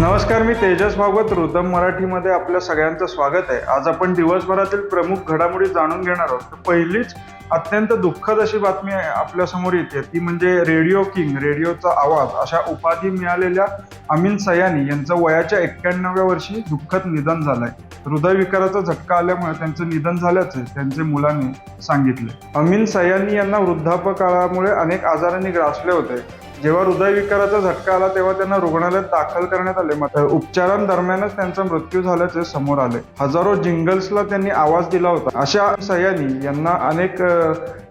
नमस्कार, मी तेजस भागवत रुतम मराठीमध्ये आपल्या सगळ्यांचं स्वागत आहे। आज आपण दिवसभरातील प्रमुख घडामोडी जाणून घेणार आहोत। पहिलीच अत्यंत दुःखद अशी बातमी आपल्या समोर येते, ती म्हणजे रेडिओ किंग, रेडिओचा आवाज अशा उपाधी मिळालेल्या अमीन सयानी यांचं वयाच्या 91व्या वर्षी दुःखद निधन झालंय। हृदयविकाराचा झटका आल्यामुळे त्यांचं निधन झाल्याचे त्यांच्या मुलांनी सांगितले। अमीन सयानी यांना वृद्धापकाळामुळे अनेक आजारांनी ग्रासले होते। जेव्हा हृदयविकाराचा झटका आला तेव्हा त्यांना रुग्णालयात दाखल करण्यात आले, मात्र उपचारांदरम्यानच त्यांचा मृत्यू झाल्याचे समोर आले। हजारो जिंगल्सला त्यांनी आवाज दिला होता। अशा सयानी यांना अनेक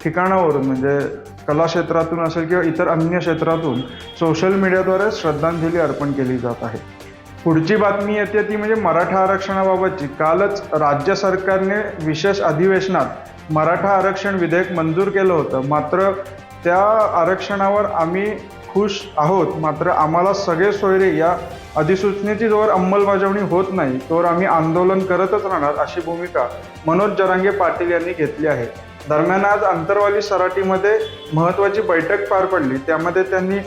ठिकाणावरून म्हणजे कला क्षेत्रातून असेल किंवा इतर अन्य क्षेत्रातून सोशल मीडियाद्वारे श्रद्धांजली अर्पण केली जात आहे। पुढची बातमी येते ती म्हणजे मराठा आरक्षणाबाबतची। कालच राज्य सरकारने विशेष अधिवेशनात मराठा आरक्षण विधेयक मंजूर केलं होतं, मात्र त्या आरक्षणावर आम्ही खुश आहोत, मात्र आम्हाला सगळे सोयरे या अधिसूचनेची जोवर अंमलबजावणी होत नाही तोवर आम्ही आंदोलन करतच राहणार, अशी भूमिका मनोज जरांगे पाटील यांनी घेतली आहे। दरम्यान आज अंतरवाली सराटीमध्ये महत्त्वाची बैठक पार पडली। त्यामध्ये त्यांनी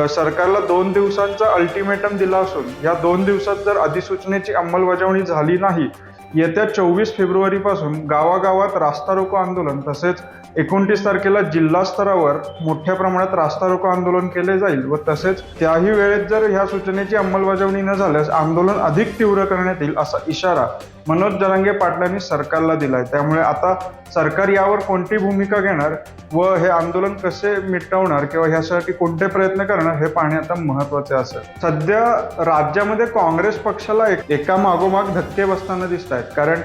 सरकारला 2 दिवसांचा अल्टिमेटम दिला असून या 2 दिवसात जर अधिसूचनेची अंमलबजावणी झाली नाही, येत्या 24 फेब्रुवारीपासून गावागावात रास्ता रोको आंदोलन तसेच 29 तारखेला जिल्हा स्तरावर मोठ्या प्रमाणात रास्ता रोको आंदोलन केले जाईल व तसेच त्याही वेळेत जर ह्या सूचनेची अंमलबजावणी न झाल्यास आंदोलन अधिक तीव्र करण्यात येईल, असा इशारा मनोज जरांगे पाटलांनी सरकारला दिलाय। त्यामुळे आता सरकार यावर कोणती भूमिका घेणार व हे आंदोलन कसे मिटवणार किंवा ह्यासाठी कोणते प्रयत्न करणार हे पाहणे आता महत्त्वाचे असेल। सध्या राज्यामध्ये काँग्रेस पक्षाला एका मागोमाग धक्के बसताना दिसत आहेत, कारण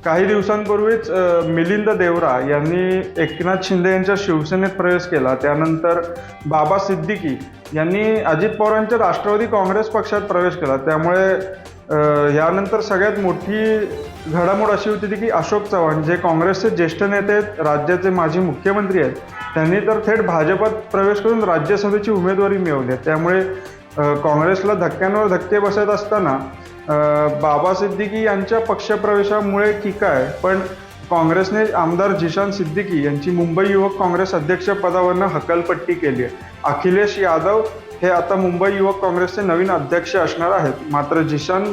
काही दिवसांपूर्वीच मिलिंद देवरा यांनी एकनाथ शिंदे यांच्या शिवसेनेत प्रवेश केला। त्यानंतर बाबा सिद्दीकी यांनी अजित पवारांच्या राष्ट्रवादी काँग्रेस पक्षात प्रवेश केला। त्यामुळे यानंतर सगळ्यात मोठी घडामोड अशी होती की अशोक चव्हाण, जे काँग्रेसचे ज्येष्ठ नेते आहेत, राज्याचे माजी मुख्यमंत्री आहेत, त्यांनी तर थेट भाजपात प्रवेश करून राज्यसभेची उमेदवारी मिळवली। त्यामुळे काँग्रेसला धक्क्यांवर धक्के बसत असताना बाबा सिद्दीकी यांच्या पक्षप्रवेशामुळे ठीक आहे, पण काँग्रेसने आमदार झिशान सिद्दीकी यांची मुंबई युवक काँग्रेस अध्यक्षपदावरनं हकालपट्टी केली आहे। अखिलेश यादव हे आता मुंबई युवक काँग्रेसचे नवीन अध्यक्ष असणार आहेत, मात्र झिशान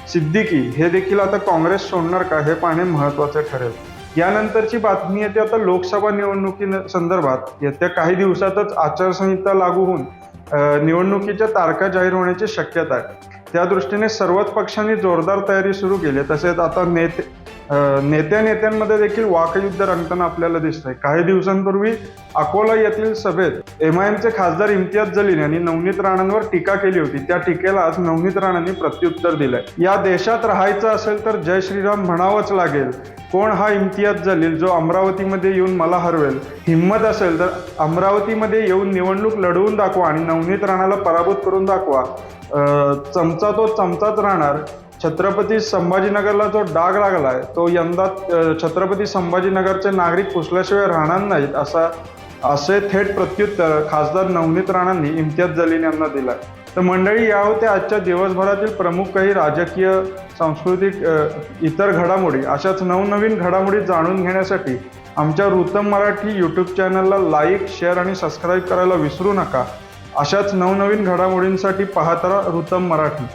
सिद्दीकी हे देखील आता काँग्रेस सोडणार का हे पाहणे महत्त्वाचे ठरेल। यानंतरची बातमी येते आता लोकसभा निवडणुकीसंदर्भात। येत्या काही दिवसातच आचारसंहिता लागू होऊन निवडणुकीच्या तारखा जाहीर होण्याची शक्यता आहे। त्या दृष्टीने सर्वच पक्षांनी जोरदार तयारी सुरू केली। तसेच आता नेत्यांमध्ये देखील वाकयुद्ध रंगताना आपल्याला दिसतंय। काही दिवसांपूर्वी अकोला येथील सभेत MIMचे खासदार इम्तियाज जलील यांनी नवनीत राणांवर टीका केली होती। त्या टीकेला आज नवनीत राणांनी प्रत्युत्तर दिलंय। या देशात राहायचं असेल तर जय श्रीराम म्हणावंच लागेल। कोण हा इम्तियाज जलील जो अमरावतीमध्ये येऊन मला हरवेल? हिम्मत असेल तर अमरावतीमध्ये येऊन निवडणूक लढवून दाखवा आणि नवनीत राणाला पराभूत करून दाखवा। चमचा तो चमचाच राहणार। छत्रपती संभाजीनगरला जो डाग लागलाय तो यंदा छत्रपती संभाजीनगरचे नागरिक पुसल्याशिवाय राहणार नाहीत, असे थेट प्रत्युत्तर खासदार नवनीत राणांनी इम्तियाज जलील यांना दिलाय। तर मंडळी, या होत्या आजच्या दिवसभरातील प्रमुख काही राजकीय, सांस्कृतिक, इतर घडामोडी। अशाच नवनवीन घडामोडी जाणून घेण्यासाठी आमच्या रुतम मराठी यूट्यूब चॅनलला लाईक, शेअर आणि सबस्क्राईब करायला विसरू नका। अशाच नवनवीन घडामोडींसाठी पाहत राहा रुतम मराठी।